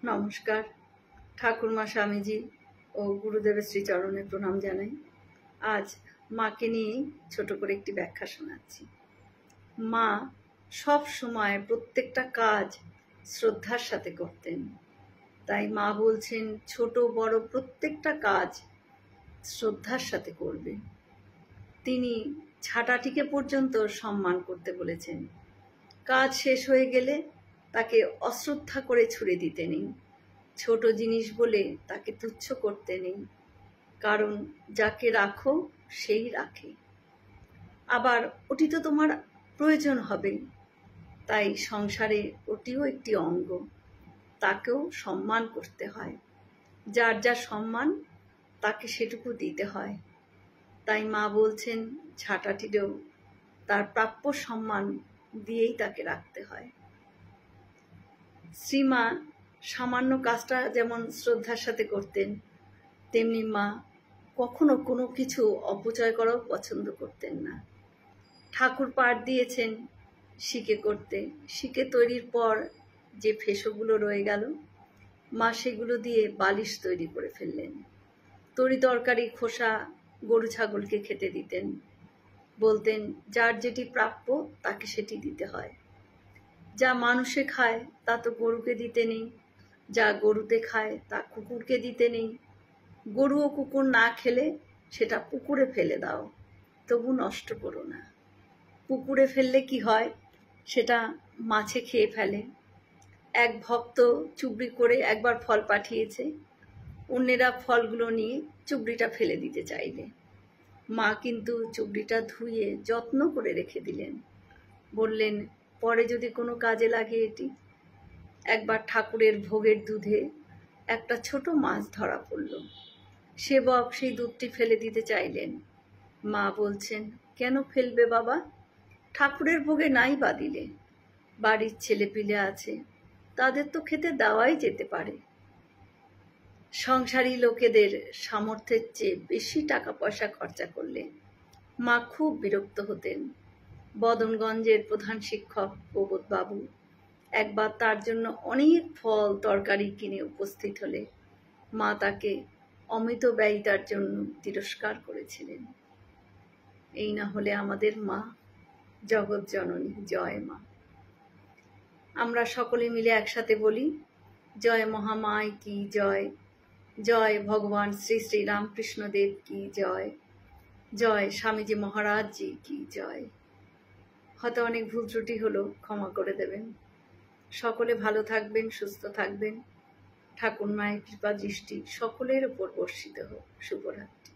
নমস্কার। ঠাকুরমা স্বামীজি ও গুরুদেবের শ্রীচরণে প্রণাম জানাই। আজ মাকে নিয়ে ছোট করে একটি ব্যাখ্যা শোনাচ্ছি। মা সব সময় প্রত্যেকটা কাজ শ্রদ্ধার সাথে করতেন, তাই মা বলছেন ছোট বড় প্রত্যেকটা কাজ শ্রদ্ধার সাথে করবে। তিনি ঝাঁটাটিকে পর্যন্ত সম্মান করতে বলেছেন। কাজ শেষ হয়ে গেলে তাকে অশ্রদ্ধা করে ছুড়ে দিতে নেই, ছোট জিনিস বলে তাকে তুচ্ছ করতে নেই, কারণ যাকে রাখো সেই রাখে। আবার ওটি তো তোমার প্রয়োজন হবে, তাই সংসারে ওটিও একটি অঙ্গ, তাকেও সম্মান করতে হয়। যার যা সম্মান তাকে সেটুকু দিতে হয়। তাই মা বলছেন ঝাঁটাটিরও তার প্রাপ্য সম্মান দিয়েই তাকে রাখতে হয়। শ্রীমা সামান্য কাজটা যেমন শ্রদ্ধার সাথে করতেন, তেমনি মা কখনো কোনো কিছু অপচয় করাও পছন্দ করতেন না। ঠাকুর পাঠ দিয়েছেন শিকে করতে, শিকে তৈরির পর যে ফেসোগুলো রয়ে গেল, মা সেগুলো দিয়ে বালিশ তৈরি করে ফেললেন। তরি তরকারি খোসা গরু ছাগলকে খেতে দিতেন, বলতেন যার যেটি প্রাপ্য তাকে সেটি দিতে হয়। যা মানুষে খায় তা তো গরুকে দিতে নেই, যা গরুতে খায় তা কুকুরকে দিতে নেই। গরু ও কুকুর না খেলে সেটা পুকুরে ফেলে দাও, তবু নষ্ট করো না। পুকুরে ফেললে কি হয়, সেটা মাছে খেয়ে ফেলে। এক ভক্ত চুবড়ি করে একবার ফল পাঠিয়েছে, অন্যেরা ফলগুলো নিয়ে চুবড়িটা ফেলে দিতে চাইলে মা কিন্তু চুবড়িটা ধুয়ে যত্ন করে রেখে দিলেন, বললেন পরে যদি কোনো কাজে লাগে এটি। একবার ঠাকুরের ভোগের দুধে একটা ছোট মাছ ধরা পড়ল, সেবক সেই দুধটি ফেলে দিতে চাইলেন। মা বলছেন কেন ফেলবে বাবা, ঠাকুরের ভোগে নাই বা দিলে, বাড়ির ছেলেপিলে আছে, তাদের তো খেতে দেওয়াই যেতে পারে। সংসারী লোকেদের সামর্থ্যের চেয়ে বেশি টাকা পয়সা খরচা করলে মা খুব বিরক্ত হতেন। বদনগঞ্জের প্রধান শিক্ষক প্রবোধবাবু একবার তার জন্য অনেক ফল তরকারি কিনে উপস্থিত হলে মা তাকে অমিত ব্যয়িতার জন্য তিরস্কার করেছিলেন। এই না হলে আমাদের মা, জগৎ জননী জয় মা। আমরা সকলে মিলে একসাথে বলি জয় মহামায় কি জয়, জয় ভগবান শ্রী শ্রী রামকৃষ্ণদেব কি জয়, জয় স্বামীজি মহারাজ জি কি জয়। হয়তো অনেক ভুল ত্রুটি হলো, ক্ষমা করে দেবেন। সকলে ভালো থাকবেন, সুস্থ থাকবেন। ঠাকুর মায়ের কৃপা দৃষ্টি সকলের উপর বর্ষিত হোক। শুভরাত্রি।